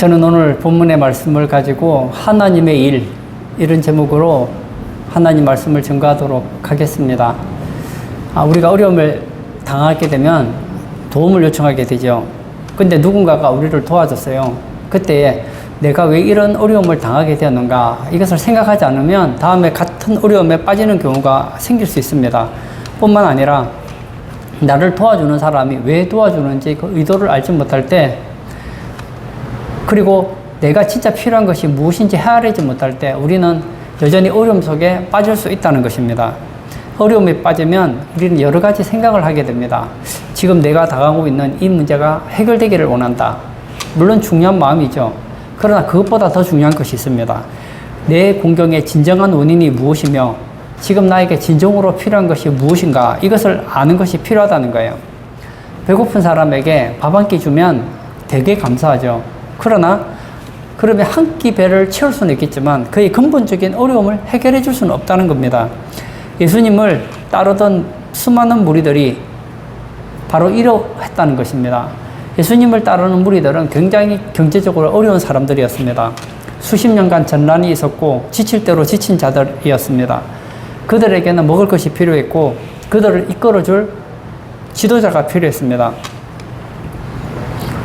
저는 오늘 본문의 말씀을 가지고 하나님의 일, 이런 제목으로 하나님 말씀을 증거하도록 하겠습니다. 우리가 어려움을 당하게 되면 도움을 요청하게 되죠. 근데 누군가가 우리를 도와줬어요. 그때 내가 왜 이런 어려움을 당하게 되었는가, 이것을 생각하지 않으면 다음에 같은 어려움에 빠지는 경우가 생길 수 있습니다. 뿐만 아니라 나를 도와주는 사람이 왜 도와주는지 그 의도를 알지 못할 때, 그리고 내가 진짜 필요한 것이 무엇인지 헤아리지 못할 때 우리는 여전히 어려움 속에 빠질 수 있다는 것입니다. 어려움에 빠지면 우리는 여러 가지 생각을 하게 됩니다. 지금 내가 당하고 있는 이 문제가 해결되기를 원한다. 물론 중요한 마음이죠. 그러나 그것보다 더 중요한 것이 있습니다. 내 공경의 진정한 원인이 무엇이며 지금 나에게 진정으로 필요한 것이 무엇인가, 이것을 아는 것이 필요하다는 거예요. 배고픈 사람에게 밥 한 끼 주면 되게 감사하죠. 그러나 그러면 한 끼 배를 채울 수는 있겠지만 그의 근본적인 어려움을 해결해 줄 수는 없다는 겁니다. 예수님을 따르던 수많은 무리들이 바로 이러했다는 것입니다. 예수님을 따르는 무리들은 굉장히 경제적으로 어려운 사람들이었습니다. 수십 년간 전란이 있었고 지칠 대로 지친 자들이었습니다. 그들에게는 먹을 것이 필요했고 그들을 이끌어줄 지도자가 필요했습니다.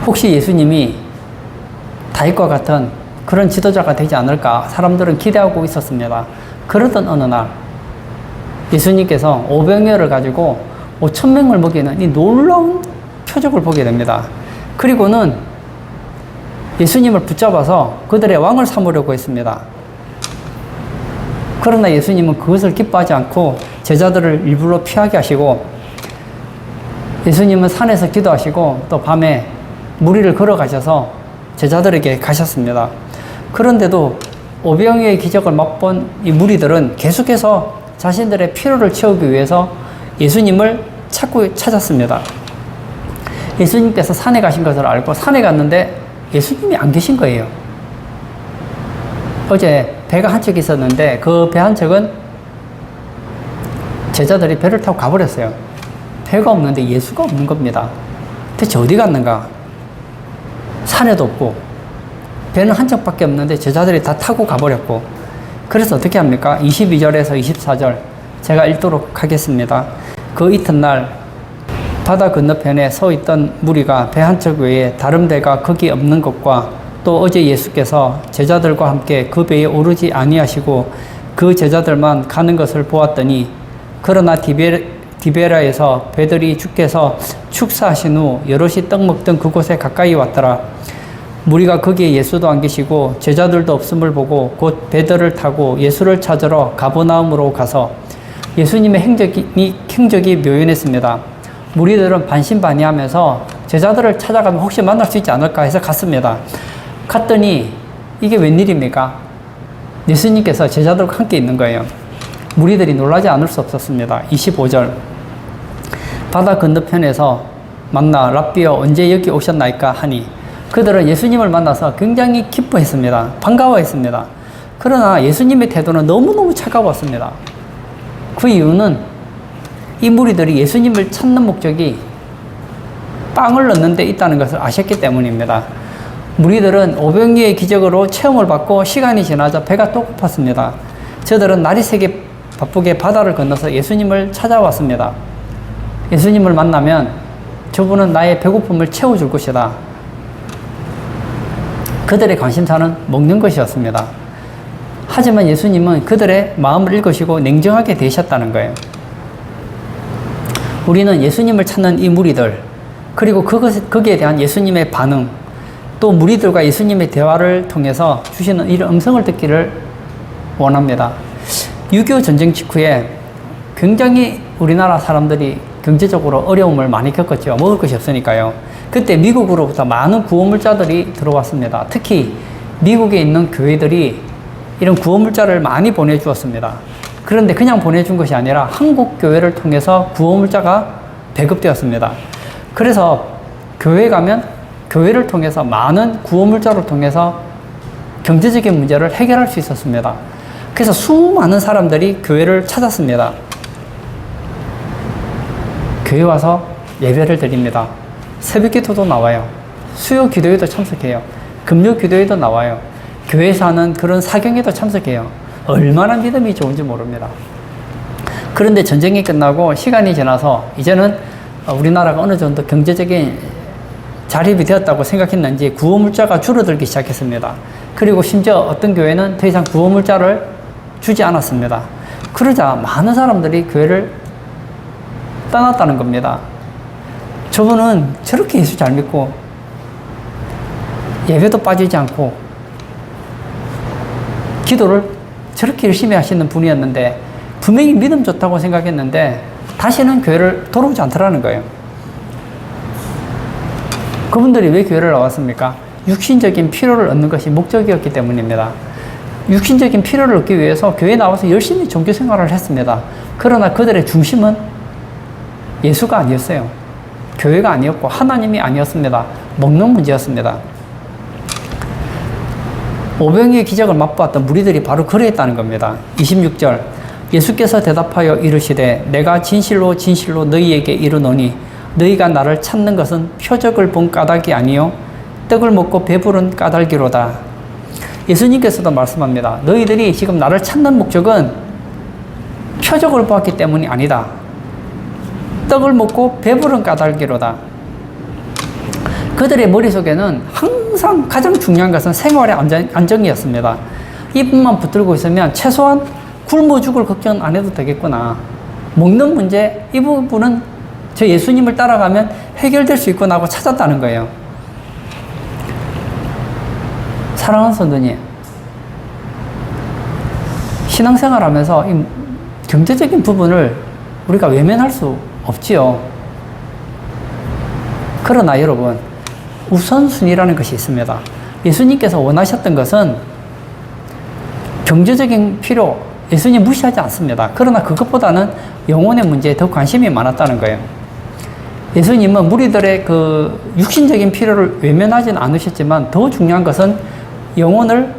혹시 예수님이 다윗과 같은 그런 지도자가 되지 않을까 사람들은 기대하고 있었습니다. 그러던 어느 날 예수님께서 오병이어를 가지고 5,000명을 먹이는 이 놀라운 표적을 보게 됩니다. 그리고는 예수님을 붙잡아서 그들의 왕을 삼으려고 했습니다. 그러나 예수님은 그것을 기뻐하지 않고 제자들을 일부러 피하게 하시고, 예수님은 산에서 기도하시고 또 밤에 무리를 걸어가셔서 제자들에게 가셨습니다. 그런데도 오병이어의 기적을 맛본 이 무리들은 계속해서 자신들의 피로를 채우기 위해서 예수님을 찾았습니다. 예수님께서 산에 가신 것을 알고 산에 갔는데 예수님이 안 계신 거예요. 어제 배가 한 척 있었는데 그 배 한 척은 제자들이 배를 타고 가버렸어요. 배가 없는데 예수가 없는 겁니다. 대체 어디 갔는가? 산에도 없고 배는 한 척밖에 없는데 제자들이 다 타고 가버렸고, 그래서 어떻게 합니까? 22절에서 24절 제가 읽도록 하겠습니다. 그 이튿날 바다 건너편에 서 있던 무리가 배 한 척 외에 다른 배가 거기 없는 것과 또 어제 예수께서 제자들과 함께 그 배에 오르지 아니하시고 그 제자들만 가는 것을 보았더니, 그러나 디베라에서 배들이 주께서 축사하신 후 여럿이 떡 먹던 그곳에 가까이 왔더라. 무리가 거기에 예수도 안 계시고 제자들도 없음을 보고 곧 배들을 타고 예수를 찾으러 가버나움으로 가서 예수님의 행적이 묘연했습니다. 무리들은 반신반의하면서 제자들을 찾아가면 혹시 만날 수 있지 않을까 해서 갔습니다. 갔더니 이게 웬일입니까? 예수님께서 제자들과 함께 있는 거예요. 무리들이 놀라지 않을 수 없었습니다. 25절 바다 건너편에서 만나 랍비여 언제 여기 오셨나이까 하니, 그들은 예수님을 만나서 굉장히 기뻐했습니다. 반가워했습니다. 그러나 예수님의 태도는 너무너무 차가웠습니다. 그 이유는 이 무리들이 예수님을 찾는 목적이 빵을 넣는 데 있다는 것을 아셨기 때문입니다. 무리들은 오병이어의 기적으로 체험을 받고 시간이 지나자 배가 또 고팠습니다. 저들은 날이 새게 바쁘게 바다를 건너서 예수님을 찾아왔습니다. 예수님을 만나면 저분은 나의 배고픔을 채워줄 것이다. 그들의 관심사는 먹는 것이었습니다. 하지만 예수님은 그들의 마음을 읽으시고 냉정하게 대하셨다는 거예요. 우리는 예수님을 찾는 이 무리들, 그리고 거기에 대한 예수님의 반응, 또 무리들과 예수님의 대화를 통해서 주시는 이런 음성을 듣기를 원합니다. 6.25 전쟁 직후에 굉장히 우리나라 사람들이 경제적으로 어려움을 많이 겪었죠. 먹을 것이 없으니까요. 그때 미국으로부터 많은 구호물자들이 들어왔습니다. 특히 미국에 있는 교회들이 이런 구호물자를 많이 보내주었습니다. 그런데 그냥 보내준 것이 아니라 한국 교회를 통해서 구호물자가 배급되었습니다. 그래서 교회에 가면 교회를 통해서 많은 구호물자를 통해서 경제적인 문제를 해결할 수 있었습니다. 그래서 수많은 사람들이 교회를 찾았습니다. 교회 와서 예배를 드립니다. 새벽 기도도 나와요. 수요 기도에도 참석해요. 금요 기도에도 나와요. 교회에서 하는 그런 사경에도 참석해요. 얼마나 믿음이 좋은지 모릅니다. 그런데 전쟁이 끝나고 시간이 지나서 이제는 우리나라가 어느 정도 경제적인 자립이 되었다고 생각했는지 구호물자가 줄어들기 시작했습니다. 그리고 심지어 어떤 교회는 더 이상 구호물자를 주지 않았습니다. 그러자 많은 사람들이 교회를 떠났다는 겁니다. 저분은 저렇게 예수 잘 믿고 예배도 빠지지 않고 기도를 저렇게 열심히 하시는 분이었는데 분명히 믿음 좋다고 생각했는데 다시는 교회를 돌아오지 않더라는 거예요. 그분들이 왜 교회를 나왔습니까? 육신적인 필요를 얻는 것이 목적이었기 때문입니다. 육신적인 필요를 얻기 위해서 교회에 나와서 열심히 종교 생활을 했습니다. 그러나 그들의 중심은 예수가 아니었어요. 교회가 아니었고 하나님이 아니었습니다. 먹는 문제였습니다. 오병이의 기적을 맛보았던 무리들이 바로 그러했다는 겁니다. 26절 예수께서 대답하여 이르시되 내가 진실로 진실로 너희에게 이르노니 너희가 나를 찾는 것은 표적을 본 까닭이 아니요 떡을 먹고 배부른 까닭이로다. 예수님께서도 말씀합니다. 너희들이 지금 나를 찾는 목적은 표적을 보았기 때문이 아니다. 떡을 먹고 배부른 까닭이로다. 그들의 머릿속에는 항상 가장 중요한 것은 생활의 안정이었습니다. 이분만 붙들고 있으면 최소한 굶어 죽을 걱정 안 해도 되겠구나. 먹는 문제, 이 부분은 저 예수님을 따라가면 해결될 수 있구나 하고 찾았다는 거예요. 사랑하는 성도님, 신앙생활 하면서 이 경제적인 부분을 우리가 외면할 수 없지요. 그러나 여러분, 우선순위라는 것이 있습니다. 예수님께서 원하셨던 것은 경제적인 필요, 예수님 무시하지 않습니다. 그러나 그것보다는 영혼의 문제에 더 관심이 많았다는 거예요. 예수님은 무리들의 그 육신적인 필요를 외면하지는 않으셨지만 더 중요한 것은 영혼을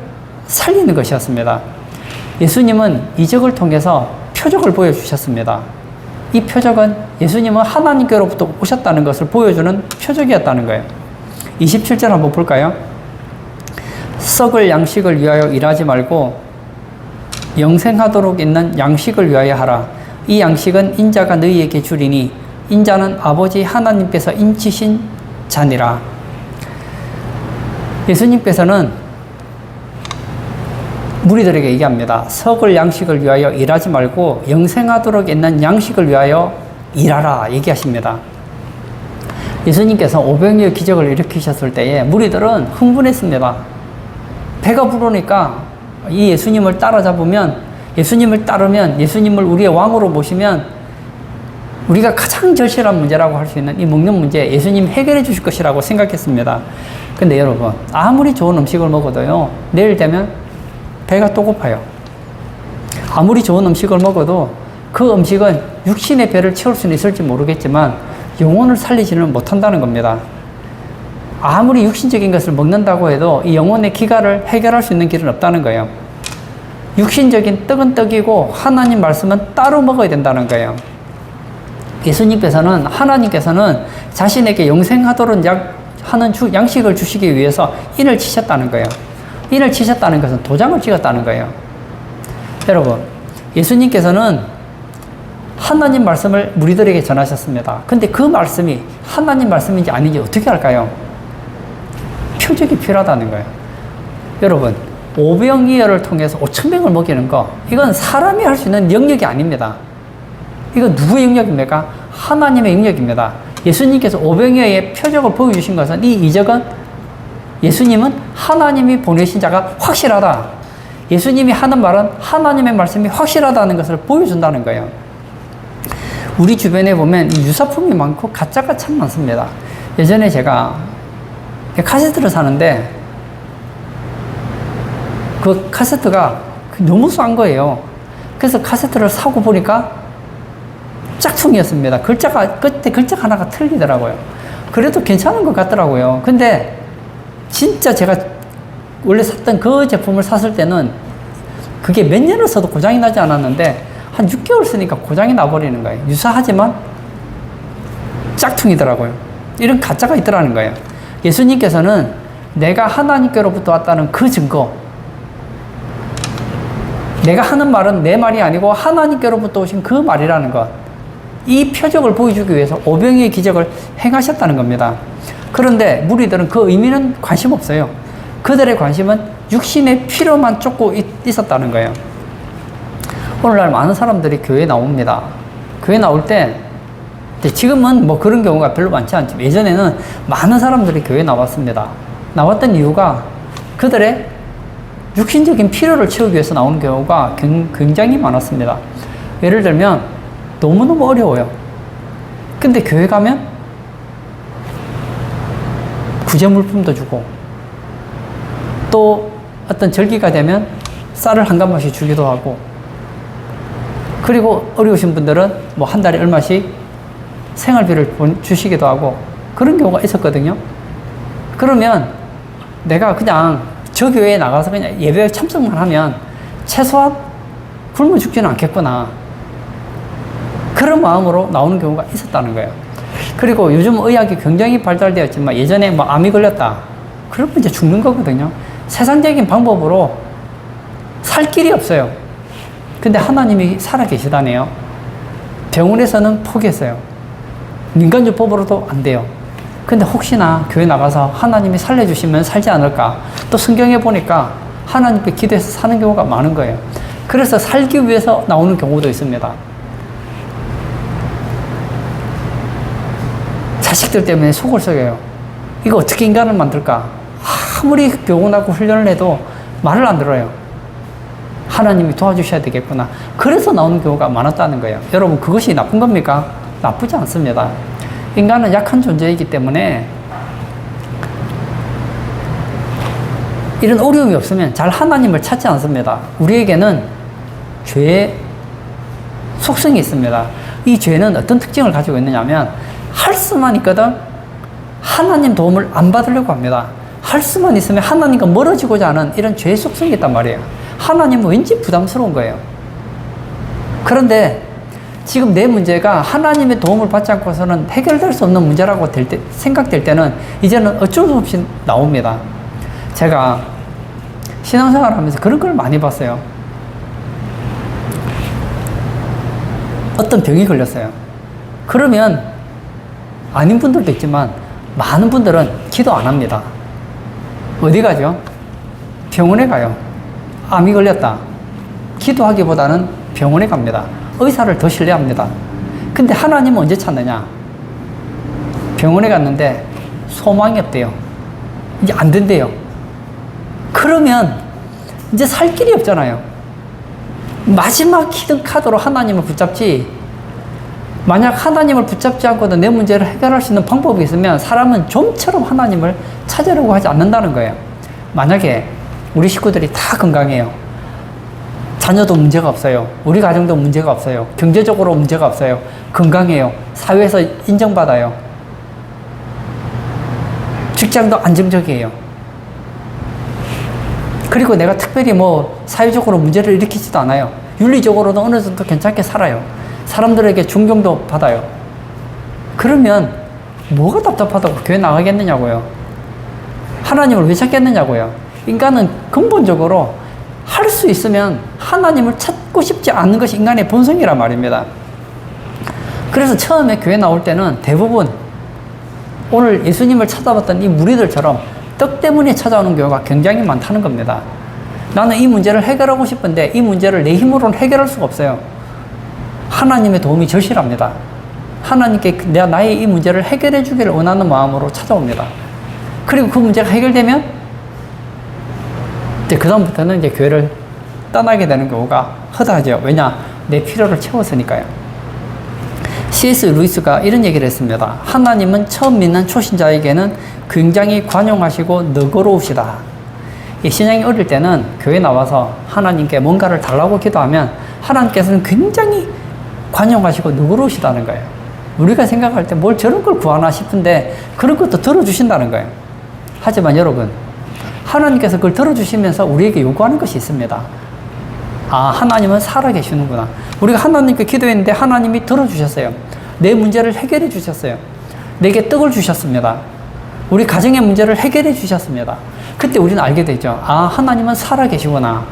살리는 것이었습니다. 예수님은 이적을 통해서 표적을 보여주셨습니다. 이 표적은 예수님은 하나님께로부터 오셨다는 것을 보여주는 표적이었다는 거예요. 27절 한번 볼까요? 썩을 양식을 위하여 일하지 말고 영생하도록 있는 양식을 위하여 하라. 이 양식은 인자가 너희에게 주리니 인자는 아버지 하나님께서 인치신 자니라. 예수님께서는 무리들에게 얘기합니다. 썩을 양식을 위하여 일하지 말고 영생하도록 있는 양식을 위하여 일하라 얘기하십니다. 예수님께서 오병이의 기적을 일으키셨을 때에 무리들은 흥분했습니다. 배가 부르니까 이 예수님을 따라잡으면, 예수님을 따르면, 예수님을 우리의 왕으로 모시면 우리가 가장 절실한 문제라고 할 수 있는 이 먹는 문제 예수님 해결해 주실 것이라고 생각했습니다. 근데 여러분, 아무리 좋은 음식을 먹어도요, 내일 되면 배가 또 고파요. 아무리 좋은 음식을 먹어도 그 음식은 육신의 배를 채울 수는 있을지 모르겠지만 영혼을 살리지는 못한다는 겁니다. 아무리 육신적인 것을 먹는다고 해도 이 영혼의 기갈을 해결할 수 있는 길은 없다는 거예요. 육신적인 떡은 떡이고 하나님 말씀은 따로 먹어야 된다는 거예요. 예수님께서는, 하나님께서는 자신에게 영생하도록 하는 양식을 주시기 위해서 인을 치셨다는 거예요. 인을 치셨다는 것은 도장을 찍었다는 거예요. 여러분, 예수님께서는 하나님 말씀을 무리들에게 전하셨습니다. 근데 그 말씀이 하나님 말씀인지 아닌지 어떻게 할까요? 표적이 필요하다는 거예요. 여러분, 오병이어를 통해서 5,000명을 먹이는 거, 이건 사람이 할 수 있는 영역이 아닙니다. 이건 누구의 영역입니까? 하나님의 영역입니다. 예수님께서 오병이어의 표적을 보여주신 것은, 이 이적은 예수님은 하나님이 보내신 자가 확실하다. 예수님이 하는 말은 하나님의 말씀이 확실하다는 것을 보여준다는 거예요. 우리 주변에 보면 이 유사품이 많고 가짜가 참 많습니다. 예전에 제가 카세트를 사는데 그 카세트가 너무 싼 거예요. 그래서 카세트를 사고 보니까 짝퉁이었습니다. 끝에 글자 하나가 틀리더라고요. 그래도 괜찮은 것 같더라고요. 근데 진짜 제가 원래 샀던 그 제품을 샀을 때는 그게 몇 년을 써도 고장이 나지 않았는데 한 6개월 쓰니까 고장이 나버리는 거예요. 유사하지만 짝퉁이더라고요. 이런 가짜가 있더라는 거예요. 예수님께서는 내가 하나님께로부터 왔다는 그 증거, 내가 하는 말은 내 말이 아니고 하나님께로부터 오신 그 말이라는 것, 이 표적을 보여주기 위해서 오병이의 기적을 행하셨다는 겁니다. 그런데 무리들은 그 의미는 관심 없어요. 그들의 관심은 육신의 필요만 쫓고 있었다는 거예요. 오늘날 많은 사람들이 교회에 나옵니다. 교회 나올 때, 지금은 뭐 그런 경우가 별로 많지 않지만 예전에는 많은 사람들이 교회에 나왔습니다. 나왔던 이유가 그들의 육신적인 필요를 채우기 위해서 나오는 경우가 굉장히 많았습니다. 예를 들면 너무너무 어려워요. 근데 교회 가면 구제 물품도 주고 또 어떤 절기가 되면 쌀을 한 가마씩 주기도 하고, 그리고 어려우신 분들은 뭐 한 달에 얼마씩 생활비를 주시기도 하고 그런 경우가 있었거든요. 그러면 내가 그냥 저 교회에 나가서 그냥 예배에 참석만 하면 최소한 굶어 죽지는 않겠구나, 그런 마음으로 나오는 경우가 있었다는 거예요. 그리고 요즘 의학이 굉장히 발달되었지만 예전에 뭐 암이 걸렸다 그러면 이제 죽는 거거든요. 세상적인 방법으로 살 길이 없어요. 근데 하나님이 살아계시다네요. 병원에서는 포기했어요. 민간요법으로도 안 돼요. 근데 혹시나 교회 나가서 하나님이 살려주시면 살지 않을까, 또 성경에 보니까 하나님께 기도해서 사는 경우가 많은 거예요. 그래서 살기 위해서 나오는 경우도 있습니다. 자식들 때문에 속을 썩여요. 이거 어떻게 인간을 만들까? 아무리 교훈하고 훈련을 해도 말을 안 들어요. 하나님이 도와주셔야 되겠구나. 그래서 나오는 경우가 많았다는 거예요. 여러분, 그것이 나쁜 겁니까? 나쁘지 않습니다. 인간은 약한 존재이기 때문에 이런 어려움이 없으면 잘 하나님을 찾지 않습니다. 우리에게는 죄의 속성이 있습니다. 이 죄는 어떤 특징을 가지고 있느냐면 할 수만 있거든 하나님 도움을 안 받으려고 합니다. 할 수만 있으면 하나님과 멀어지고자 하는 이런 죄의 속성이 있단 말이에요. 하나님은 왠지 부담스러운 거예요. 그런데 지금 내 문제가 하나님의 도움을 받지 않고서는 해결될 수 없는 문제라고 생각될 때는 이제는 어쩔 수 없이 나옵니다. 제가 신앙생활 하면서 그런 걸 많이 봤어요. 어떤 병이 걸렸어요. 그러면 아닌 분들도 있지만 많은 분들은 기도 안 합니다. 어디 가죠? 병원에 가요. 암이 걸렸다. 기도하기보다는 병원에 갑니다. 의사를 더 신뢰합니다. 근데 하나님은 언제 찾느냐? 병원에 갔는데 소망이 없대요. 이제 안 된대요. 그러면 이제 살 길이 없잖아요. 마지막 히든 카드로 하나님을 붙잡지, 만약 하나님을 붙잡지 않고도 내 문제를 해결할 수 있는 방법이 있으면 사람은 좀처럼 하나님을 찾으려고 하지 않는다는 거예요. 만약에 우리 식구들이 다 건강해요. 자녀도 문제가 없어요. 우리 가정도 문제가 없어요. 경제적으로 문제가 없어요. 건강해요. 사회에서 인정받아요. 직장도 안정적이에요. 그리고 내가 특별히 뭐 사회적으로 문제를 일으키지도 않아요. 윤리적으로도 어느 정도 괜찮게 살아요. 사람들에게 존경도 받아요. 그러면 뭐가 답답하다고 교회 나가겠느냐고요. 하나님을 왜 찾겠느냐고요. 인간은 근본적으로 할 수 있으면 하나님을 찾고 싶지 않은 것이 인간의 본성이란 말입니다. 그래서 처음에 교회 나올 때는 대부분 오늘 예수님을 찾아봤던 이 무리들처럼 떡 때문에 찾아오는 경우가 굉장히 많다는 겁니다. 나는 이 문제를 해결하고 싶은데 이 문제를 내 힘으로는 해결할 수가 없어요. 하나님의 도움이 절실합니다. 하나님께 내가 나의 이 문제를 해결해 주기를 원하는 마음으로 찾아옵니다. 그리고 그 문제가 해결되면 이제 그다음부터는 이제 교회를 떠나게 되는 경우가 허다하죠. 왜냐? 내 필요를 채웠으니까요. C.S. 루이스가 이런 얘기를 했습니다. 하나님은 처음 믿는 초신자에게는 굉장히 관용하시고 너그러우시다. 이 신앙이 어릴 때는 교회 나와서 하나님께 뭔가를 달라고 기도하면 하나님께서는 굉장히 관용하시고 너그러우시다는 거예요. 우리가 생각할 때 뭘 저런 걸 구하나 싶은데 그런 것도 들어주신다는 거예요. 하지만 여러분, 하나님께서 그걸 들어주시면서 우리에게 요구하는 것이 있습니다. 아, 하나님은 살아계시는구나. 우리가 하나님께 기도했는데 하나님이 들어주셨어요. 내 문제를 해결해 주셨어요. 내게 떡을 주셨습니다. 우리 가정의 문제를 해결해 주셨습니다. 그때 우리는 알게 되죠. 아, 하나님은 살아계시구나.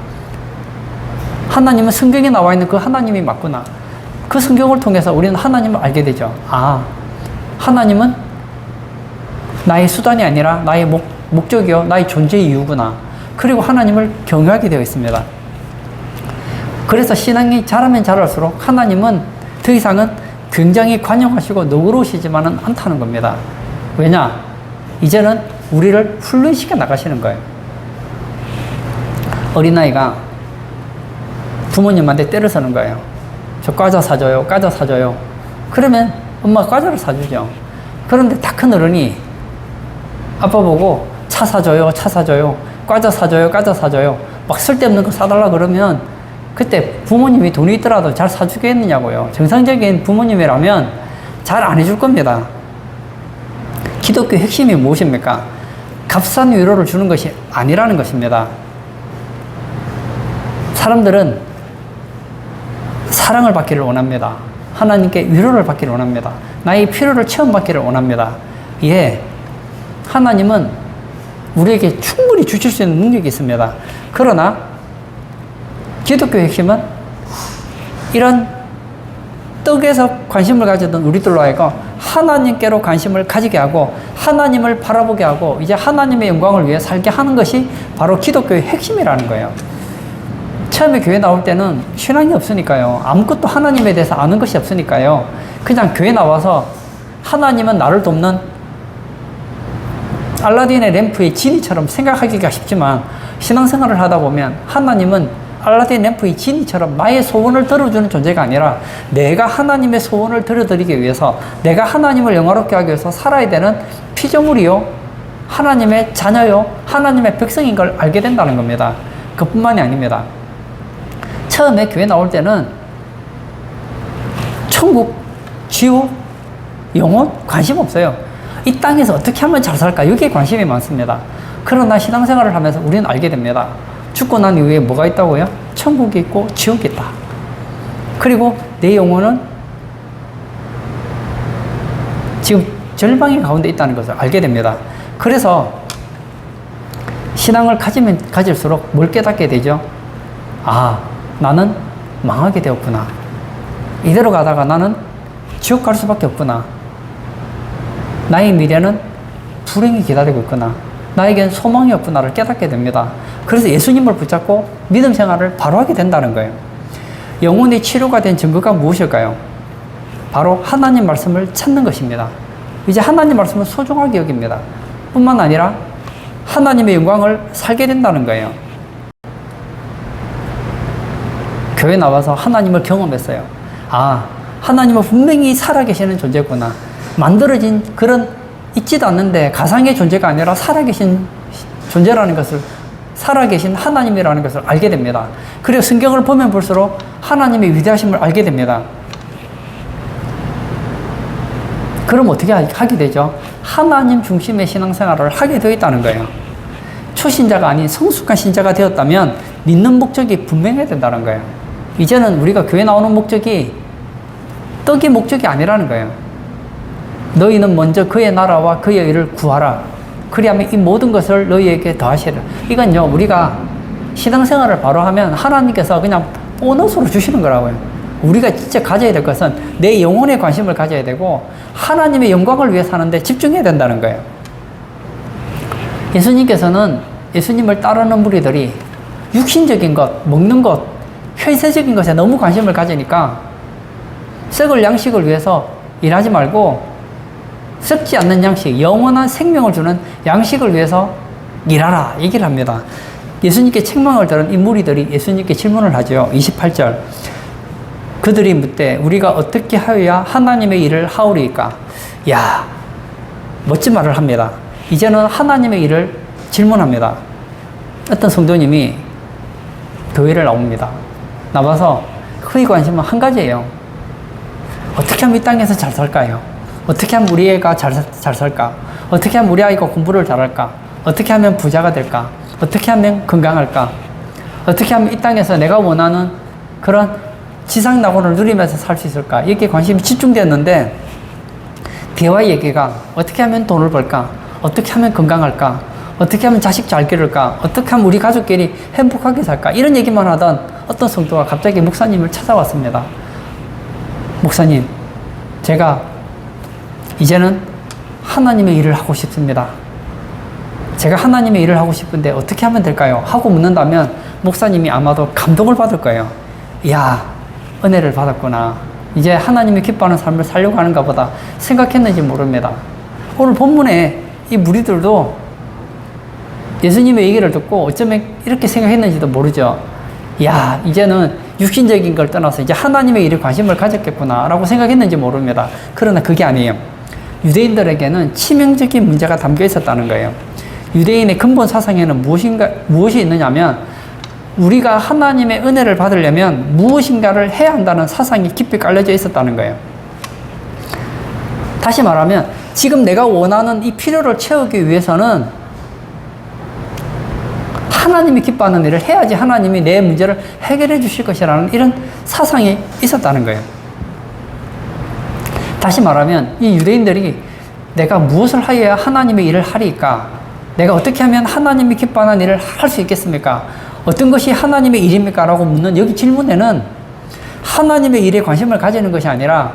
하나님은 성경에 나와 있는 그 하나님이 맞구나. 그 성경을 통해서 우리는 하나님을 알게 되죠. 아, 하나님은 나의 수단이 아니라 나의 목적이요, 나의 존재 이유구나. 그리고 하나님을 경외하게 되어 있습니다. 그래서 신앙이 자라면 자랄수록 하나님은 더 이상은 굉장히 관용하시고 너그러우시지만은 않다는 겁니다. 왜냐? 이제는 우리를 훈련시켜 나가시는 거예요. 어린아이가 부모님한테 때를 서는 거예요. 저 과자 사줘요, 과자 사줘요. 그러면 엄마가 과자를 사주죠. 그런데 다 큰 어른이 아빠 보고 차 사줘요, 차 사줘요, 과자 사줘요, 과자 사줘요. 막 쓸데없는 거 사달라 그러면 그때 부모님이 돈이 있더라도 잘 사주겠느냐고요. 정상적인 부모님이라면 잘 안 해줄 겁니다. 기독교 핵심이 무엇입니까? 값싼 위로를 주는 것이 아니라는 것입니다. 사람들은 사랑을 받기를 원합니다. 하나님께 위로를 받기를 원합니다. 나의 필요를 체험받기를 원합니다. 예, 하나님은 우리에게 충분히 주실 수 있는 능력이 있습니다. 그러나 기독교의 핵심은 이런 떡에서 관심을 가지던 우리들로 하여금 하나님께로 관심을 가지게 하고 하나님을 바라보게 하고 이제 하나님의 영광을 위해 살게 하는 것이 바로 기독교의 핵심이라는 거예요. 처음에 교회 나올 때는 신앙이 없으니까요. 아무것도 하나님에 대해서 아는 것이 없으니까요. 그냥 교회 나와서 하나님은 나를 돕는 알라딘의 램프의 지니처럼 생각하기가 쉽지만 신앙생활을 하다 보면 하나님은 알라딘 램프의 지니처럼 나의 소원을 들어주는 존재가 아니라 내가 하나님의 소원을 들어드리기 위해서 내가 하나님을 영화롭게 하기 위해서 살아야 되는 피조물이요, 하나님의 자녀요, 하나님의 백성인 걸 알게 된다는 겁니다. 그뿐만이 아닙니다. 처음에 교회 나올 때는 천국, 지옥, 영혼 관심 없어요. 이 땅에서 어떻게 하면 잘 살까? 여기에 관심이 많습니다. 그러나 신앙생활을 하면서 우리는 알게 됩니다. 죽고 난 이후에 뭐가 있다고요? 천국이 있고 지옥이 있다. 그리고 내 영혼은 지금 절망의 가운데 있다는 것을 알게 됩니다. 그래서 신앙을 가지면 가질수록 뭘 깨닫게 되죠? 아, 나는 망하게 되었구나. 이대로 가다가 나는 지옥 갈 수밖에 없구나. 나의 미래는 불행이 기다리고 있구나. 나에겐 소망이 없구나를 깨닫게 됩니다. 그래서 예수님을 붙잡고 믿음 생활을 바로 하게 된다는 거예요. 영혼의 치료가 된 증거가 무엇일까요? 바로 하나님 말씀을 찾는 것입니다. 이제 하나님 말씀을 소중하게 여깁니다. 뿐만 아니라 하나님의 영광을 살게 된다는 거예요. 교회 나와서 하나님을 경험했어요. 아, 하나님은 분명히 살아계시는 존재구나. 만들어진 그런 있지도 않는데 가상의 존재가 아니라 살아계신 존재라는 것을, 살아계신 하나님이라는 것을 알게 됩니다. 그리고 성경을 보면 볼수록 하나님의 위대하심을 알게 됩니다. 그럼 어떻게 하게 되죠? 하나님 중심의 신앙생활을 하게 되어 있다는 거예요. 초신자가 아닌 성숙한 신자가 되었다면 믿는 목적이 분명해야 된다는 거예요. 이제는 우리가 교회 나오는 목적이 떡이 목적이 아니라는 거예요. 너희는 먼저 그의 나라와 그의 의를 구하라. 그리하면 이 모든 것을 너희에게 더하시라. 이건요, 우리가 신앙생활을 바로 하면 하나님께서 그냥 보너스로 주시는 거라고요. 우리가 진짜 가져야 될 것은 내 영혼에 관심을 가져야 되고 하나님의 영광을 위해 사는데 집중해야 된다는 거예요. 예수님께서는 예수님을 따르는 무리들이 육신적인 것, 먹는 것, 현세적인 것에 너무 관심을 가지니까 썩을 양식을 위해서 일하지 말고 썩지 않는 양식, 영원한 생명을 주는 양식을 위해서 일하라 얘기를 합니다. 예수님께 책망을 들은 이 무리들이 예수님께 질문을 하죠. 28절. 그들이 묻되 우리가 어떻게 하여야 하나님의 일을 하오리까? 야, 멋진 말을 합니다. 이제는 하나님의 일을 질문합니다. 어떤 성도님이 교회를 나옵니다. 나와서 그의 관심은 한 가지예요. 어떻게 하면 이 땅에서 잘 살까요? 어떻게 하면 우리 애가 잘 살까? 어떻게 하면 우리 아이가 공부를 잘할까? 어떻게 하면 부자가 될까? 어떻게 하면 건강할까? 어떻게 하면 이 땅에서 내가 원하는 그런 지상낙원을 누리면서 살 수 있을까? 여기에 관심이 집중되었는데 대화의 얘기가 어떻게 하면 돈을 벌까? 어떻게 하면 건강할까? 어떻게 하면 자식 잘 기를까? 어떻게 하면 우리 가족끼리 행복하게 살까? 이런 얘기만 하던 어떤 성도가 갑자기 목사님을 찾아왔습니다. 목사님, 제가 이제는 하나님의 일을 하고 싶습니다. 제가 하나님의 일을 하고 싶은데 어떻게 하면 될까요? 하고 묻는다면 목사님이 아마도 감동을 받을 거예요. 이야, 은혜를 받았구나. 이제 하나님이 기뻐하는 삶을 살려고 하는가 보다 생각했는지 모릅니다. 오늘 본문에 이 무리들도 예수님의 얘기를 듣고 어쩌면 이렇게 생각했는지도 모르죠. 이야, 이제는 육신적인 걸 떠나서 이제 하나님의 일에 관심을 가졌겠구나 라고 생각했는지 모릅니다. 그러나 그게 아니에요. 유대인들에게는 치명적인 문제가 담겨 있었다는 거예요. 유대인의 근본 사상에는 무엇이 있느냐면 우리가 하나님의 은혜를 받으려면 무엇인가를 해야 한다는 사상이 깊이 깔려져 있었다는 거예요. 다시 말하면 지금 내가 원하는 이 필요를 채우기 위해서는 하나님이 기뻐하는 일을 해야지 하나님이 내 문제를 해결해 주실 것이라는 이런 사상이 있었다는 거예요. 다시 말하면 이 유대인들이 내가 무엇을 하여야 하나님의 일을 하리까? 내가 어떻게 하면 하나님이 기뻐하는 일을 할 수 있겠습니까? 어떤 것이 하나님의 일입니까? 라고 묻는 여기 질문에는 하나님의 일에 관심을 가지는 것이 아니라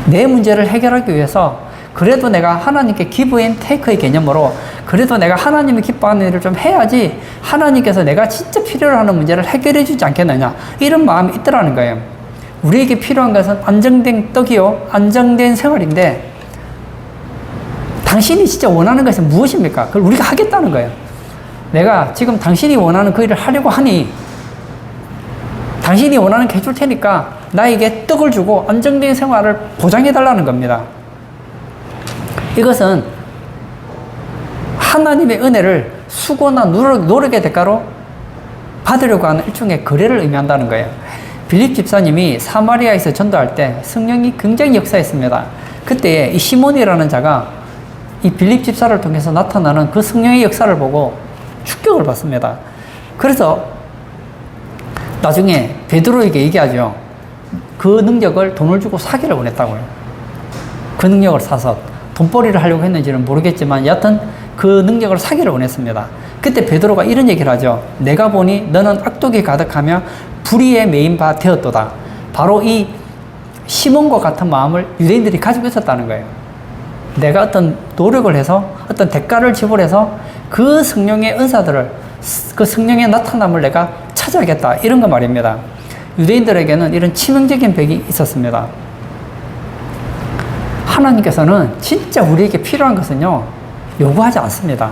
내 문제를 해결하기 위해서 그래도 내가 하나님께 give and take의 개념으로 그래도 내가 하나님이 기뻐하는 일을 좀 해야지 하나님께서 내가 진짜 필요로 하는 문제를 해결해 주지 않겠느냐 이런 마음이 있더라는 거예요. 우리에게 필요한 것은 안정된 떡이요 안정된 생활인데 당신이 진짜 원하는 것은 무엇입니까? 그걸 우리가 하겠다는 거예요. 내가 지금 당신이 원하는 그 일을 하려고 하니 당신이 원하는 게 해줄 테니까 나에게 떡을 주고 안정된 생활을 보장해 달라는 겁니다. 이것은 하나님의 은혜를 수고나 노력의 대가로 받으려고 하는 일종의 거래를 의미한다는 거예요. 빌립 집사님이 사마리아에서 전도할 때 성령이 굉장히 역사했습니다. 그때 이 시몬이라는 자가 이 빌립 집사를 통해서 나타나는 그 성령의 역사를 보고 충격을 받습니다. 그래서 나중에 베드로에게 얘기하죠. 그 능력을 돈을 주고 사기를 원했다고요. 그 능력을 사서 돈벌이를 하려고 했는지는 모르겠지만 여하튼 그 능력을 사기를 원했습니다. 그때 베드로가 이런 얘기를 하죠. 내가 보니 너는 악독이 가득하며 불의에 매인 바 되었도다. 바로 이 시몬과 같은 마음을 유대인들이 가지고 있었다는 거예요. 내가 어떤 노력을 해서 어떤 대가를 지불해서 그 성령의 은사들을 그 성령의 나타남을 내가 찾아야겠다 이런 거 말입니다. 유대인들에게는 이런 치명적인 벽이 있었습니다. 하나님께서는 진짜 우리에게 필요한 것은요 요구하지 않습니다.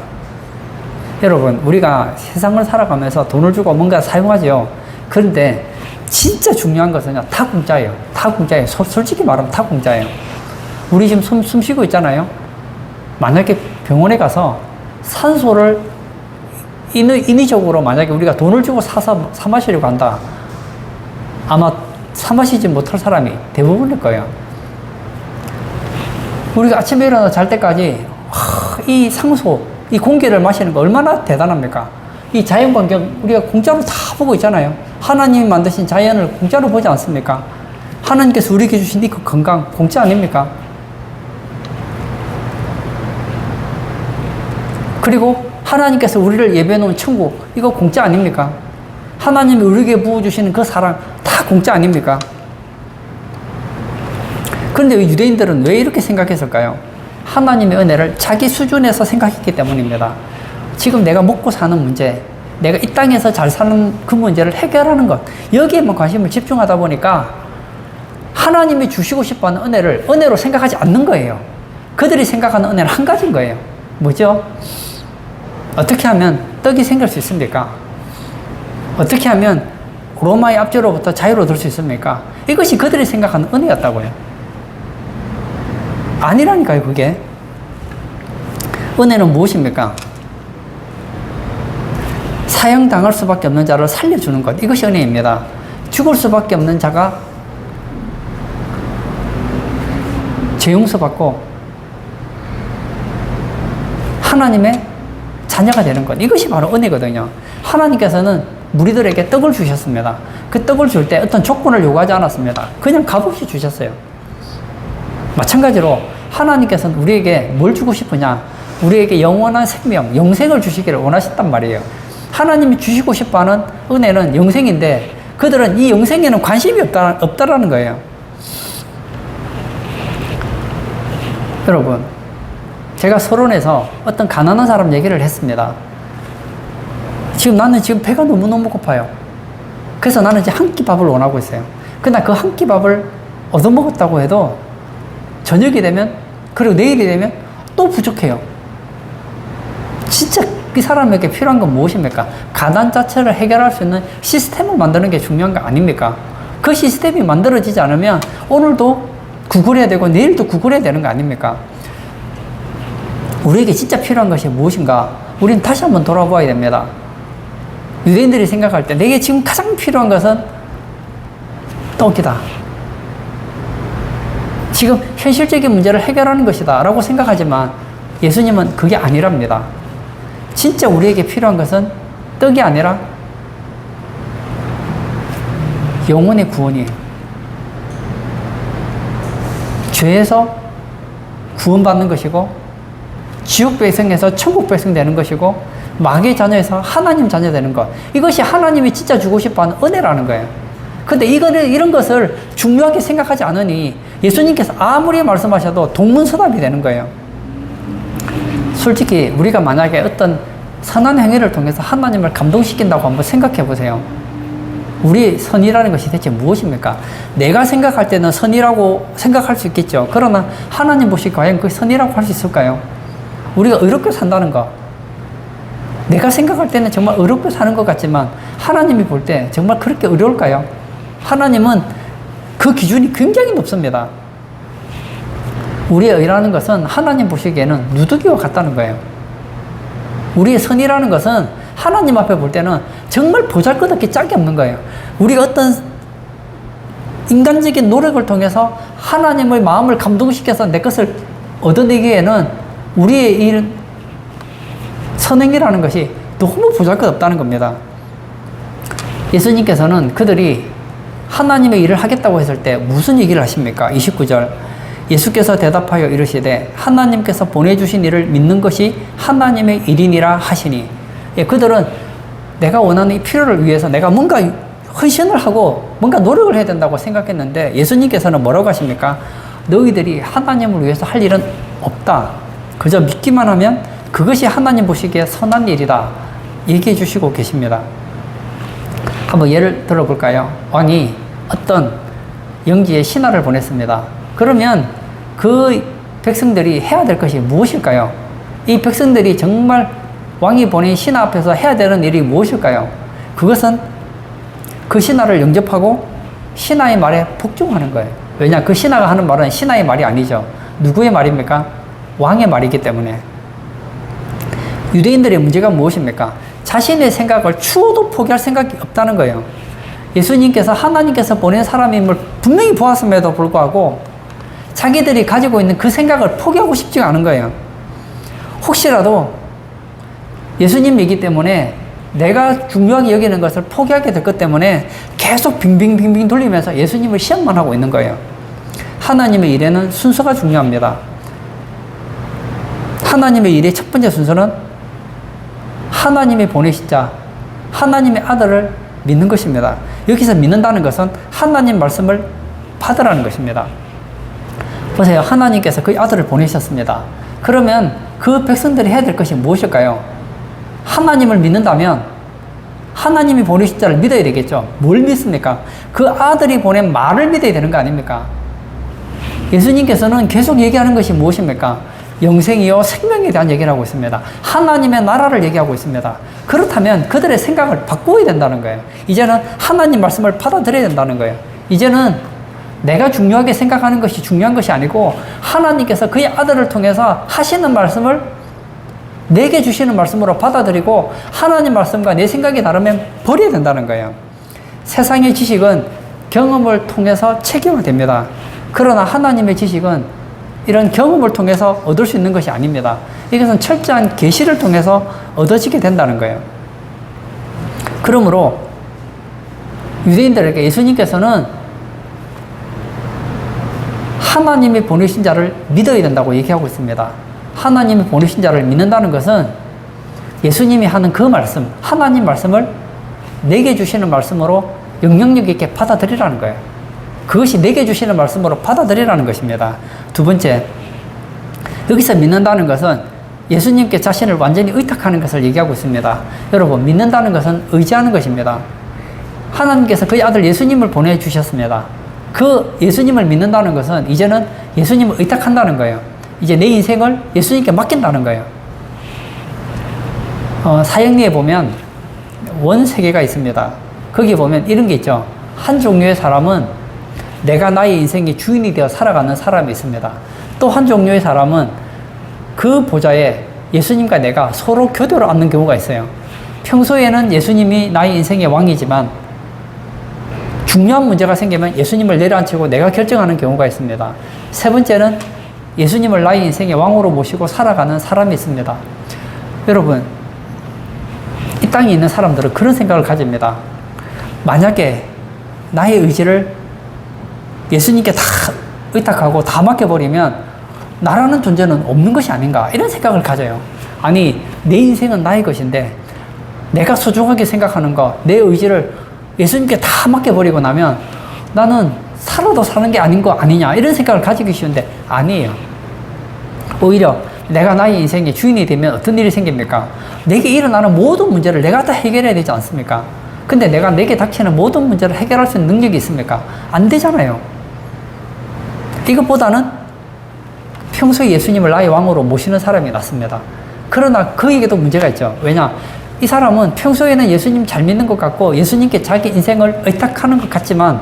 여러분 우리가 세상을 살아가면서 돈을 주고 뭔가 사용하죠. 그런데 진짜 중요한 것은요 다 공짜예요. 다 공짜예요. 솔직히 말하면 다 공짜예요. 우리 지금 숨 쉬고 있잖아요. 만약에 병원에 가서 산소를 인위적으로 만약에 우리가 돈을 주고 사서 사 마시려고 한다. 아마 사 마시지 못할 사람이 대부분일 거예요. 우리가 아침에 일어나 잘 때까지 이 상소, 이 공기를 마시는 거 얼마나 대단합니까? 이 자연환경 우리가 공짜로 다 보고 있잖아요. 하나님이 만드신 자연을 공짜로 보지 않습니까? 하나님께서 우리에게 주신 이 건강 공짜 아닙니까? 그리고 하나님께서 우리를 예배해 놓은 천국 이거 공짜 아닙니까? 하나님이 우리에게 부어주시는 그 사랑 다 공짜 아닙니까? 그런데 유대인들은 왜 이렇게 생각했을까요? 하나님의 은혜를 자기 수준에서 생각했기 때문입니다. 지금 내가 먹고 사는 문제, 내가 이 땅에서 잘 사는 그 문제를 해결하는 것 여기에만 관심을 집중하다 보니까 하나님이 주시고 싶어하는 은혜로 생각하지 않는 거예요. 그들이 생각하는 은혜는 한 가지인 거예요. 뭐죠? 어떻게 하면 떡이 생길 수 있습니까? 어떻게 하면 로마의 압제로부터 자유를 얻을 수 있습니까? 이것이 그들이 생각하는 은혜였다고요. 아니라니까요, 그게. 은혜는 무엇입니까? 사형당할 수밖에 없는 자를 살려주는 것. 이것이 은혜입니다. 죽을 수밖에 없는 자가 재용서받고 하나님의 자녀가 되는 것. 이것이 바로 은혜거든요. 하나님께서는 무리들에게 떡을 주셨습니다. 그 떡을 줄 때 어떤 조건을 요구하지 않았습니다. 그냥 값없이 주셨어요. 마찬가지로 하나님께서는 우리에게 뭘 주고 싶으냐? 우리에게 영원한 생명, 영생을 주시기를 원하셨단 말이에요. 하나님이 주시고 싶어 하는 은혜는 영생인데 그들은 이 영생에는 관심이 없다라는 거예요. 여러분, 제가 서론에서 어떤 가난한 사람 얘기를 했습니다. 나는 지금 배가 너무너무 고파요. 그래서 나는 이제 한 끼 밥을 원하고 있어요. 그러나 그 한 끼 밥을 얻어먹었다고 해도 저녁이 되면, 그리고 내일이 되면 또 부족해요. 진짜 이 사람에게 필요한 건 무엇입니까? 가난 자체를 해결할 수 있는 시스템을 만드는 게 중요한 거 아닙니까? 그 시스템이 만들어지지 않으면 오늘도 구걸해야 되고 내일도 구걸해야 되는 거 아닙니까? 우리에게 진짜 필요한 것이 무엇인가? 우리는 다시 한번 돌아봐야 됩니다. 유대인들이 생각할 때 내게 지금 가장 필요한 것은 떡이다. 지금 현실적인 문제를 해결하는 것이다 라고 생각하지만 예수님은 그게 아니랍니다. 진짜 우리에게 필요한 것은 떡이 아니라 영혼의 구원이에요. 죄에서 구원받는 것이고 지옥 백성에서 천국 백성 되는 것이고 마귀의 자녀에서 하나님 자녀 되는 것, 이것이 하나님이 진짜 주고 싶어하는 은혜라는 거예요. 근데 이런 것을 중요하게 생각하지 않으니 예수님께서 아무리 말씀하셔도 동문서답이 되는 거예요. 솔직히 우리가 만약에 어떤 선한 행위를 통해서 하나님을 감동시킨다고 한번 생각해 보세요. 우리 선이라는 것이 대체 무엇입니까? 내가 생각할 때는 선이라고 생각할 수 있겠죠. 그러나 하나님 보시기에 과연 그게 선이라고 할 수 있을까요? 우리가 의롭게 산다는 것, 내가 생각할 때는 정말 의롭게 사는 것 같지만 하나님이 볼 때 정말 그렇게 어려울까요? 하나님은 그 기준이 굉장히 높습니다. 우리의 의라는 것은 하나님 보시기에는 누더기와 같다는 거예요. 우리의 선이라는 것은 하나님 앞에 볼 때는 정말 보잘것없게 짝이 없는 거예요. 우리가 어떤 인간적인 노력을 통해서 하나님의 마음을 감동시켜서 내 것을 얻어내기에는 우리의 이 선행이라는 것이 너무 보잘것없다는 겁니다. 예수님께서는 그들이 하나님의 일을 하겠다고 했을 때 무슨 얘기를 하십니까? 29절 예수께서 대답하여 이르시되 하나님께서 보내주신 일을 믿는 것이 하나님의 일이니라 하시니, 그들은 내가 원하는 이 필요를 위해서 내가 뭔가 헌신을 하고 뭔가 노력을 해야 된다고 생각했는데 예수님께서는 뭐라고 하십니까? 너희들이 하나님을 위해서 할 일은 없다. 그저 믿기만 하면 그것이 하나님 보시기에 선한 일이다. 얘기해 주시고 계십니다. 한번 예를 들어볼까요? 왕이 어떤 영지에 신하를 보냈습니다. 그러면 그 백성들이 해야 될 것이 무엇일까요? 이 백성들이 정말 왕이 보낸 신하 앞에서 해야 되는 일이 무엇일까요? 그것은 그 신하를 영접하고 신하의 말에 복종하는 거예요. 왜냐? 그 신하가 하는 말은 신하의 말이 아니죠. 누구의 말입니까? 왕의 말이기 때문에. 유대인들의 문제가 무엇입니까? 자신의 생각을 추호도 포기할 생각이 없다는 거예요. 예수님께서 하나님께서 보낸 사람임을 분명히 보았음에도 불구하고 자기들이 가지고 있는 그 생각을 포기하고 싶지가 않은 거예요. 혹시라도 예수님이기 때문에 내가 중요하게 여기는 것을 포기하게 될 것 때문에 계속 빙빙빙빙 돌리면서 예수님을 시험만 하고 있는 거예요. 하나님의 일에는 순서가 중요합니다. 하나님의 일의 첫 번째 순서는 하나님이 보내신 자, 하나님의 아들을 믿는 것입니다. 여기서 믿는다는 것은 하나님 말씀을 받으라는 것입니다. 보세요. 하나님께서 그 아들을 보내셨습니다. 그러면 그 백성들이 해야 될 것이 무엇일까요? 하나님을 믿는다면 하나님이 보내신 자를 믿어야 되겠죠. 뭘 믿습니까? 그 아들이 보낸 말을 믿어야 되는 거 아닙니까? 예수님께서는 계속 얘기하는 것이 무엇입니까? 영생이요 생명에 대한 얘기를 하고 있습니다. 하나님의 나라를 얘기하고 있습니다. 그렇다면 그들의 생각을 바꾸어야 된다는 거예요. 이제는 하나님 말씀을 받아들여야 된다는 거예요. 이제는 내가 중요하게 생각하는 것이 중요한 것이 아니고 하나님께서 그의 아들을 통해서 하시는 말씀을 내게 주시는 말씀으로 받아들이고 하나님 말씀과 내 생각이 다르면 버려야 된다는 거예요. 세상의 지식은 경험을 통해서 체계화됩니다. 그러나 하나님의 지식은 이런 경험을 통해서 얻을 수 있는 것이 아닙니다. 이것은 철저한 계시를 통해서 얻어지게 된다는 거예요. 그러므로 유대인들에게 예수님께서는 하나님이 보내신 자를 믿어야 된다고 얘기하고 있습니다. 하나님이 보내신 자를 믿는다는 것은 예수님이 하는 그 말씀, 하나님 말씀을 내게 주시는 말씀으로 영향력 있게 받아들이라는 거예요. 그것이 내게 주시는 말씀으로 받아들이라는 것입니다. 두 번째, 여기서 믿는다는 것은 예수님께 자신을 완전히 의탁하는 것을 얘기하고 있습니다. 여러분, 믿는다는 것은 의지하는 것입니다. 하나님께서 그의 아들 예수님을 보내주셨습니다. 그 예수님을 믿는다는 것은 이제는 예수님을 의탁한다는 거예요. 이제 내 인생을 예수님께 맡긴다는 거예요. 사형리에 보면 원세계가 있습니다. 거기 보면 이런 게 있죠. 한 종류의 사람은 내가 나의 인생의 주인이 되어 살아가는 사람이 있습니다. 또 한 종류의 사람은 그 보좌에 예수님과 내가 서로 교대로 앉는 경우가 있어요. 평소에는 예수님이 나의 인생의 왕이지만 중요한 문제가 생기면 예수님을 내려앉히고 내가 결정하는 경우가 있습니다. 세 번째는 예수님을 나의 인생의 왕으로 모시고 살아가는 사람이 있습니다. 여러분, 이 땅에 있는 사람들은 그런 생각을 가집니다. 만약에 나의 의지를 예수님께 다 의탁하고 다 맡겨버리면 나라는 존재는 없는 것이 아닌가, 이런 생각을 가져요. 아니, 내 인생은 나의 것인데 내가 소중하게 생각하는 거, 내 의지를 예수님께 다 맡겨버리고 나면 나는 살아도 사는 게 아닌 거 아니냐, 이런 생각을 가지기 쉬운데 아니에요. 오히려 내가 나의 인생의 주인이 되면 어떤 일이 생깁니까? 내게 일어나는 모든 문제를 내가 다 해결해야 되지 않습니까? 근데 내가 내게 닥치는 모든 문제를 해결할 수 있는 능력이 있습니까? 안 되잖아요. 이것보다는 평소에 예수님을 나의 왕으로 모시는 사람이 낫습니다. 그러나 그에게도 문제가 있죠. 왜냐? 이 사람은 평소에는 예수님 잘 믿는 것 같고 예수님께 자기 인생을 의탁하는 것 같지만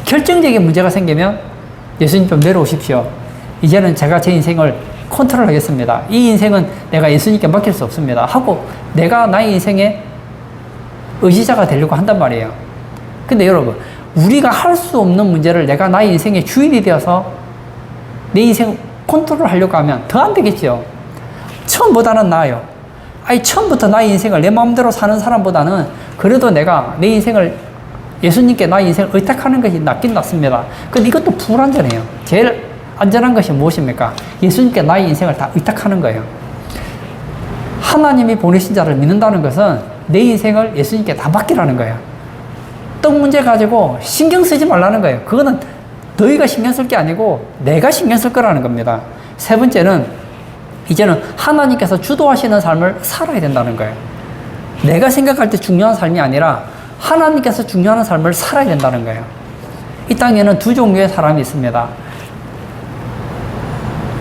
결정적인 문제가 생기면 예수님 좀 내려오십시오. 이제는 제가 제 인생을 컨트롤하겠습니다. 이 인생은 내가 예수님께 맡길 수 없습니다. 하고 내가 나의 인생의 의지자가 되려고 한단 말이에요. 근데 여러분, 우리가 할 수 없는 문제를 내가 나의 인생의 주인이 되어서 내 인생 컨트롤 하려고 하면 더 안 되겠죠. 처음보다는 나아요. 아니, 처음부터 나의 인생을 내 마음대로 사는 사람보다는 그래도 내가 내 인생을 예수님께 나의 인생을 의탁하는 것이 낫긴 낫습니다. 근데 이것도 불안전해요. 제일 안전한 것이 무엇입니까? 예수님께 나의 인생을 다 의탁하는 거예요. 하나님이 보내신 자를 믿는다는 것은 내 인생을 예수님께 다 맡기라는 거예요. 떡 문제 가지고 신경 쓰지 말라는 거예요. 그거는 너희가 신경 쓸 게 아니고 내가 신경 쓸 거라는 겁니다. 세 번째는 이제는 하나님께서 주도하시는 삶을 살아야 된다는 거예요. 내가 생각할 때 중요한 삶이 아니라 하나님께서 중요한 삶을 살아야 된다는 거예요. 이 땅에는 두 종류의 사람이 있습니다.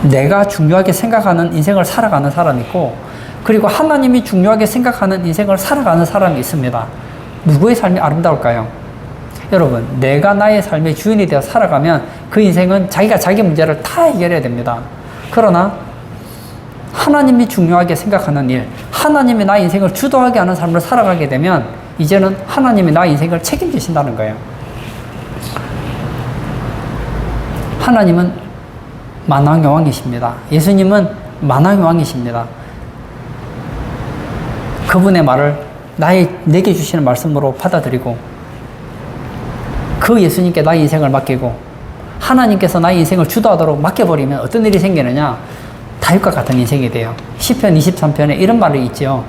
내가 중요하게 생각하는 인생을 살아가는 사람이 있고, 그리고 하나님이 중요하게 생각하는 인생을 살아가는 사람이 있습니다. 누구의 삶이 아름다울까요? 여러분, 내가 나의 삶의 주인이 되어 살아가면 그 인생은 자기가 자기 문제를 다 해결해야 됩니다. 그러나 하나님이 중요하게 생각하는 일, 하나님이 나의 인생을 주도하게 하는 삶을 살아가게 되면 이제는 하나님이 나의 인생을 책임지신다는 거예요. 하나님은 만왕의 왕이십니다. 예수님은 만왕의 왕이십니다. 그분의 말을 내게 주시는 말씀으로 받아들이고 그 예수님께 나의 인생을 맡기고 하나님께서 나의 인생을 주도하도록 맡겨버리면 어떤 일이 생기느냐? 다윗과 같은 인생이 돼요. 시편 23편에 이런 말이 있죠.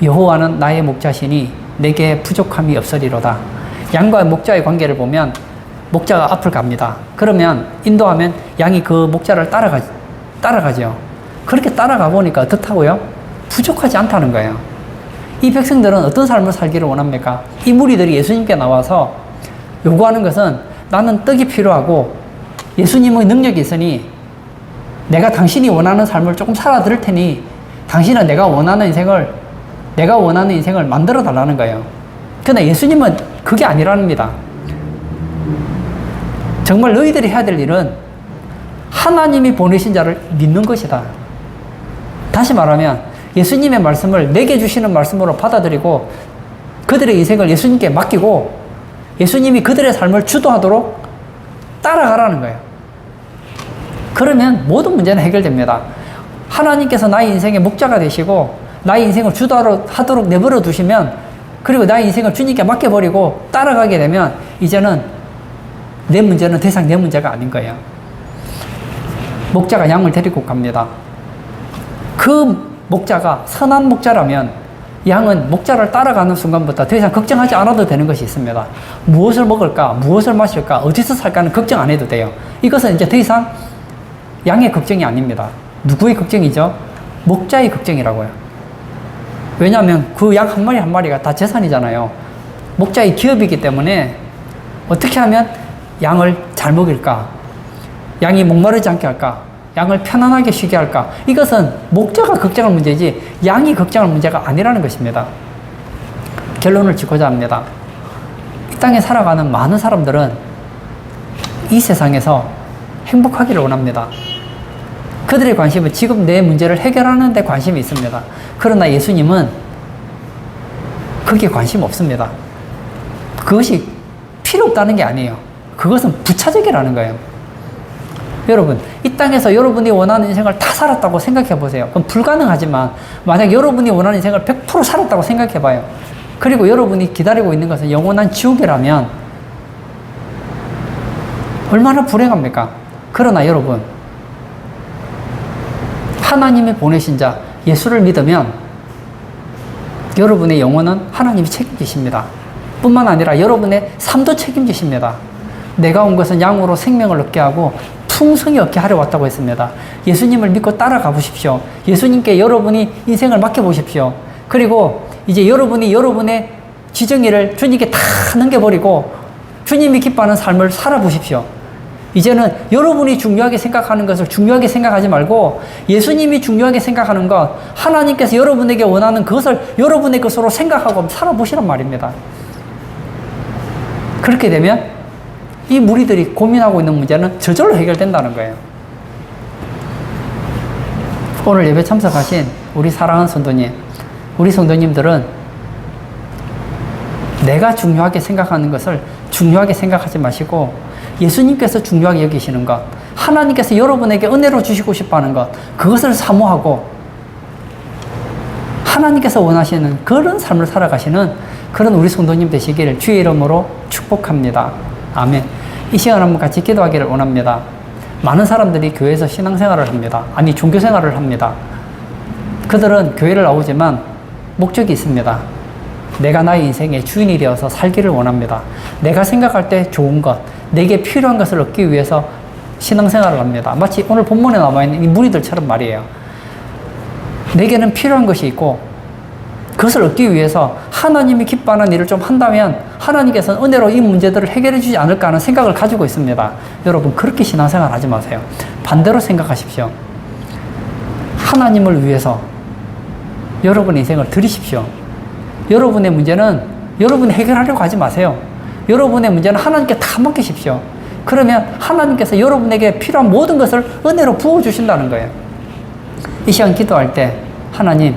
여호와는 나의 목자시니 내게 부족함이 없으리로다. 양과 목자의 관계를 보면 목자가 앞을 갑니다. 그러면 인도하면 양이 그 목자를 따라가죠. 그렇게 따라가 보니까 어떻다고요? 부족하지 않다는 거예요. 이 백성들은 어떤 삶을 살기를 원합니까? 이 무리들이 예수님께 나와서 요구하는 것은 나는 떡이 필요하고 예수님의 능력이 있으니 내가 당신이 원하는 삶을 조금 살아드릴 테니 당신은 내가 원하는 인생을 만들어 달라는 거예요. 그러나 예수님은 그게 아니랍니다. 정말 너희들이 해야 될 일은 하나님이 보내신 자를 믿는 것이다. 다시 말하면 예수님의 말씀을 내게 주시는 말씀으로 받아들이고 그들의 인생을 예수님께 맡기고 예수님이 그들의 삶을 주도하도록 따라가라는 거예요. 그러면 모든 문제는 해결됩니다. 하나님께서 나의 인생의 목자가 되시고 나의 인생을 주도하도록 내버려 두시면, 그리고 나의 인생을 주님께 맡겨버리고 따라가게 되면 이제는 내 문제는 더 이상 내 문제가 아닌 거예요. 목자가 양을 데리고 갑니다. 그 목자가 선한 목자라면 양은 목자를 따라가는 순간부터 더 이상 걱정하지 않아도 되는 것이 있습니다. 무엇을 먹을까, 무엇을 마실까, 어디서 살까는 걱정 안 해도 돼요. 이것은 이제 더 이상 양의 걱정이 아닙니다. 누구의 걱정이죠? 목자의 걱정이라고요. 왜냐하면 그 양 한 마리 한 마리가 다 재산이잖아요. 목자의 기업이기 때문에 어떻게 하면 양을 잘 먹일까? 양이 목마르지 않게 할까? 양을 편안하게 쉬게 할까? 이것은 목자가 걱정할 문제지 양이 걱정할 문제가 아니라는 것입니다. 결론을 짓고자 합니다. 이 땅에 살아가는 많은 사람들은 이 세상에서 행복하기를 원합니다. 그들의 관심은 지금 내 문제를 해결하는 데 관심이 있습니다. 그러나 예수님은 거기에 관심 없습니다. 그것이 필요 없다는 게 아니에요. 그것은 부차적이라는 거예요. 여러분, 이 땅에서 여러분이 원하는 인생을 다 살았다고 생각해 보세요. 그럼 불가능하지만 만약 여러분이 원하는 인생을 100% 살았다고 생각해 봐요. 그리고 여러분이 기다리고 있는 것은 영원한 지옥이라면 얼마나 불행합니까? 그러나 여러분, 하나님이 보내신 자 예수를 믿으면 여러분의 영혼은 하나님이 책임지십니다. 뿐만 아니라 여러분의 삶도 책임지십니다. 내가 온 것은 양으로 생명을 얻게 하고 풍성히 얻게 하려 왔다고 했습니다. 예수님을 믿고 따라가 보십시오. 예수님께 여러분이 인생을 맡겨보십시오. 그리고 이제 여러분이 여러분의 지정의를 주님께 다 넘겨버리고 주님이 기뻐하는 삶을 살아보십시오. 이제는 여러분이 중요하게 생각하는 것을 중요하게 생각하지 말고 예수님이 중요하게 생각하는 것, 하나님께서 여러분에게 원하는 그것을 여러분의 것으로 생각하고 살아보시란 말입니다. 그렇게 되면 이 무리들이 고민하고 있는 문제는 저절로 해결된다는 거예요. 오늘 예배 참석하신 우리 사랑하는 성도님, 우리 성도님들은 내가 중요하게 생각하는 것을 중요하게 생각하지 마시고 예수님께서 중요하게 여기시는 것, 하나님께서 여러분에게 은혜로 주시고 싶어 하는 것, 그것을 사모하고 하나님께서 원하시는 그런 삶을 살아가시는 그런 우리 성도님 되시기를 주의 이름으로 축복합니다. 아멘. 이 시간 한번 같이 기도하기를 원합니다. 많은 사람들이 교회에서 신앙생활을 합니다. 아니, 종교생활을 합니다. 그들은 교회를 나오지만 목적이 있습니다. 내가 나의 인생의 주인이 되어서 살기를 원합니다. 내가 생각할 때 좋은 것, 내게 필요한 것을 얻기 위해서 신앙생활을 합니다. 마치 오늘 본문에 남아있는 이 무리들처럼 말이에요. 내게는 필요한 것이 있고 그것을 얻기 위해서 하나님이 기뻐하는 일을 좀 한다면 하나님께서는 은혜로 이 문제들을 해결해 주지 않을까 하는 생각을 가지고 있습니다. 여러분, 그렇게 신앙생활 하지 마세요. 반대로 생각하십시오. 하나님을 위해서 여러분의 인생을 드리십시오. 여러분의 문제는 여러분이 해결하려고 하지 마세요. 여러분의 문제는 하나님께 다 맡기십시오. 그러면 하나님께서 여러분에게 필요한 모든 것을 은혜로 부어주신다는 거예요. 이 시간 기도할 때 하나님,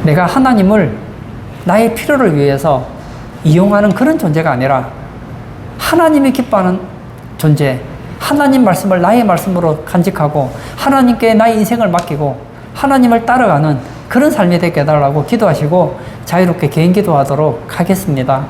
내가 하나님을 나의 필요를 위해서 이용하는 그런 존재가 아니라 하나님이 기뻐하는 존재, 하나님 말씀을 나의 말씀으로 간직하고 하나님께 나의 인생을 맡기고 하나님을 따라가는 그런 삶이 되게 해달라고 기도하시고 자유롭게 개인 기도하도록 하겠습니다.